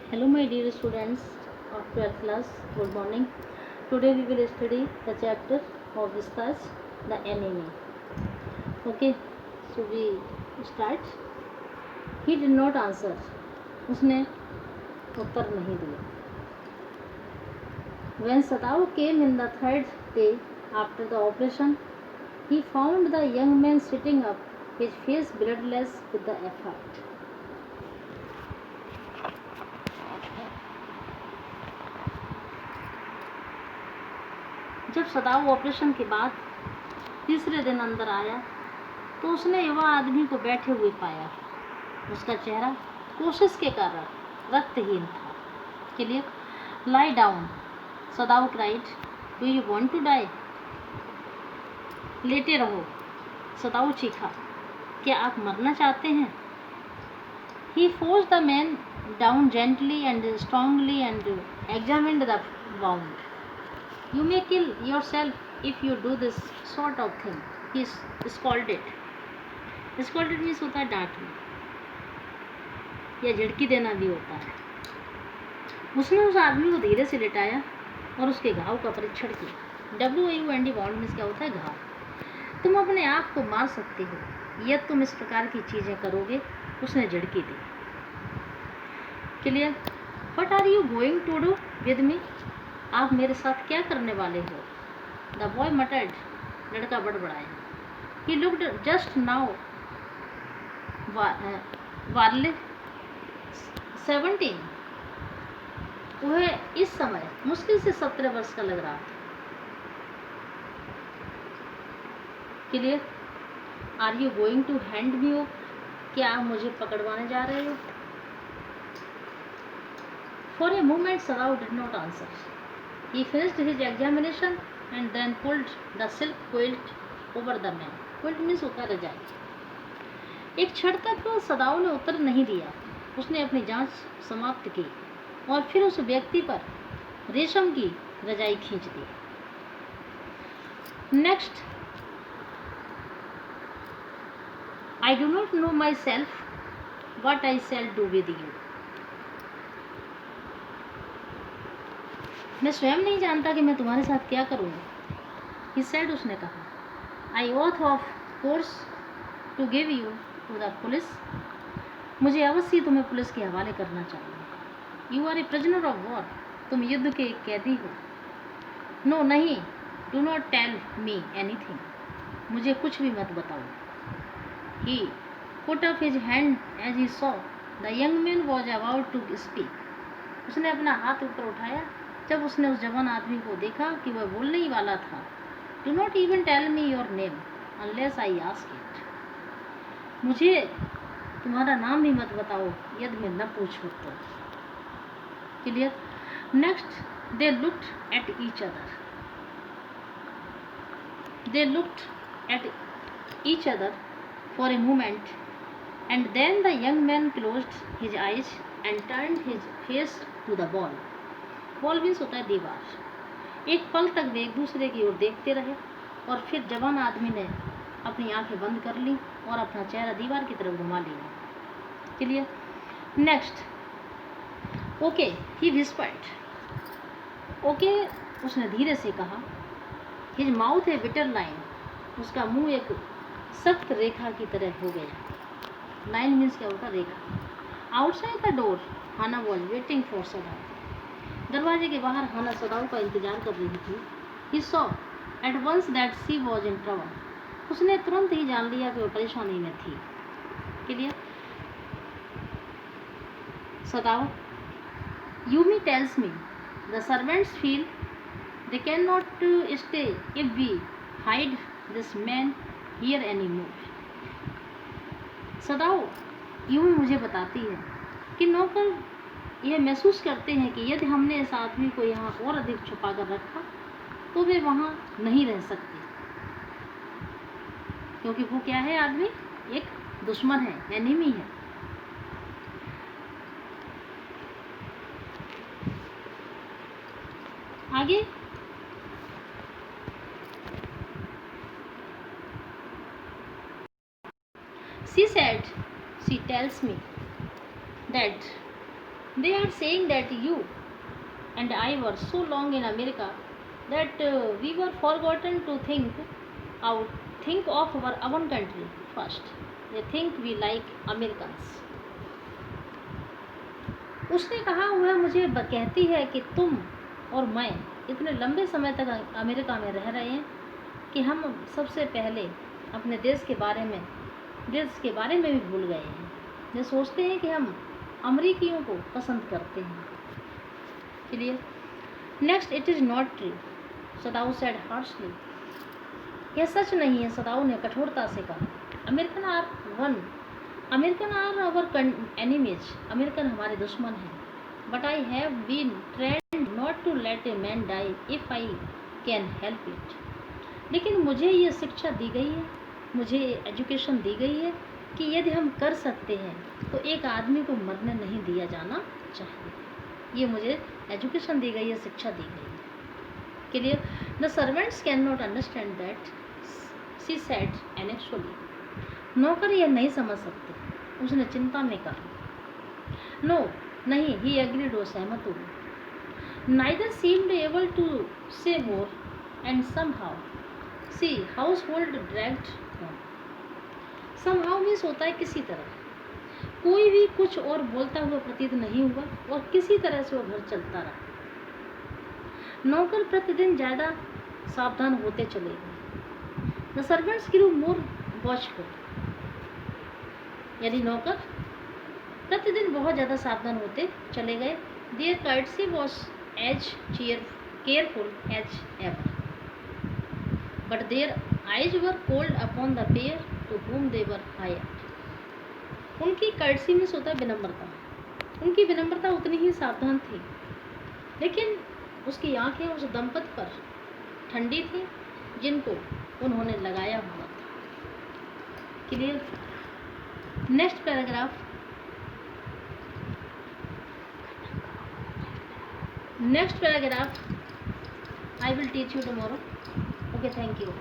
Hello my dear students of 12th class, good morning. Today we will study the chapter of discuss the enemy. Okay, so we start. He did not answer. उसने उत्तर नहीं दिया. When Sadao came in the third day after the operation, he found the young man sitting up, his face bloodless with the effort. जब सदाऊ operation के बाद तीसरे दिन अंदर आया तो उसने युवा आदमी को बैठे हुए पाया. उसका चेहरा कोशिश के कारण रक्तहीन था. के लिए lie down, Sadao cried, do you want to die? लेटे रहो, सदाऊ चीखा, क्या आप मरना चाहते हैं? He forced the man down gently and strongly and examined the wound. You may kill yourself if you do this sort of thing. He scolded. Scolded means होता है डांटना या झिड़की देना भी होता है. उसने उस आदमी को धीरे से लिटाया और उसके घाव का परीक्षण किया. WAUND वाउंड मीन्स क्या होता है? घाव. तुम अपने आप को मार सकते हो यदि तुम इस प्रकार की चीज़ें करोगे. उसने झिड़की दी. Clear? What are you going to do with me? आप मेरे साथ क्या करने वाले हो? द बॉय मटर्ड, लड़का बड़बड़ाया. ही लुक्ड जस्ट नाउ वार्ले 17. वह इस समय मुश्किल से 17 वर्ष का लग रहा था. Clear? Are you going to hand me over? क्या आप मुझे पकड़वाने जा रहे हो? For a moment Sadao did not answer. He finished his examination and then pulled the silk quilt over the man. Quilt means होता है रजाई. एक क्षण तक सदाऊ ने उत्तर नहीं दिया. उसने अपनी जांच समाप्त की और फिर उस व्यक्ति पर रेशम की रजाई खींच दी. Next, I do not know myself what I shall do with you. मैं स्वयं नहीं जानता कि मैं तुम्हारे साथ क्या करूँगा. He said, उसने कहा. I ought of course to give you to the police. मुझे अवश्य तुम्हें पुलिस के हवाले करना चाहिए. You are a prisoner of war. तुम युद्ध के एक कैदी हो. No, नहीं. Do not tell me anything. मुझे कुछ भी मत बताओ. He put up his hand as he saw the young man was about to speak. उसने अपना हाथ ऊपर उठाया जब उसने उस जवान आदमी को देखा कि वह बोलने ही वाला था. Do not even tell me your name unless I ask it. मुझे तुम्हारा नाम भी मत बताओ यदि मैं न पूछूं तो. Clear? Next, they looked at each other. They looked at each other for a moment and then the young man closed his eyes and turned his face to the wall. Ball means होता है दीवार. एक पल तक वे एक दूसरे की ओर देखते रहे और फिर जवान आदमी ने अपनी आंखें बंद कर ली और अपना चेहरा दीवार की तरफ घुमा लिया. क्लियर? नेक्स्ट, ओके, ही विस्पर्ड. ओके, उसने धीरे से कहा. हिज माउथ ए बिटर लाइन. उसका मुंह एक सख्त रेखा की तरह हो गया. लाइन मीन्स क्या होता है? रेखा. Outside the door Hana was waiting for Sadao. दरवाजे के बाहर हाना सदाऊ का इंतजार कर रही थी. He saw at once that she was in trouble. उसने तुरंत ही जान लिया कि वह परेशानी में थी. Clear? सदाऊ, Yumi tells me the servants feel they cannot stay if we hide this man here anymore. Sadao, Yumi मुझे बताती है कि नौकर यह महसूस करते हैं कि यदि हमने इस आदमी को यहाँ और अधिक छुपा कर रखा तो वे वहाँ नहीं रह सकते. क्योंकि वो क्या है? आदमी एक दुश्मन है, एनिमी है. आगे, she said, she tells me that They are saying that you and I were so long in America that we were forgotten to think of our own country first. They think we like Americans. उसने कहा वह मुझे कहती है कि तुम और मैं इतने लंबे समय तक अमेरिका में रह रहे हैं कि हम सबसे पहले अपने देश के बारे में भी भूल गए हैं। ये सोचते हैं कि हम अमरीकियों को पसंद करते हैं। Clear? Next, it is not true, Sadao said harshly. यह सच नहीं है, सदाऊ ने कठोरता से कहा। American are our enemies. American हमारे दुश्मन हैं। But I have been trained not to let a man die if I can help it. लेकिन मुझे ये शिक्षा दी गई है, मुझे एजुकेशन दी गई है कि यदि हम कर सकते हैं तो एक आदमी को मरने नहीं दिया जाना चाहिए। ये मुझे एजुकेशन दी गई है, शिक्षा दी गई है। Clear? The servants can not understand that, she said ineffectually. नौकर यह नहीं समझ सकते, उसने चिंता में कहा। नो, नहीं, ही एग्रीड, वो सहमत हुआ। Neither seemed able to say more and somehow see household dragged on. Somehow means होता है किसी तरह, कोई भी कुछ और बोलता हुआ प्रतीत नहीं हुआ और किसी तरह से वो घर चलता रहा। नौकर प्रतिदिन ज़्यादा सावधान होते चले गए। The servants grew more watchful. यानी नौकर प्रतिदिन बहुत ज़्यादा सावधान होते चले गए। Their courtesy was as careful as ever, but their eyes were cold upon the pair to whom they were hired। उनकी कर्टसी में होता है विनम्रता। उनकी विनम्रता उतनी ही सावधान थी, लेकिन उसकी आंखें उस दंपति पर ठंडी थी जिनको उन्होंने लगाया हुआ था। Clear? Next paragraph I will teach you tomorrow. Okay, thank you.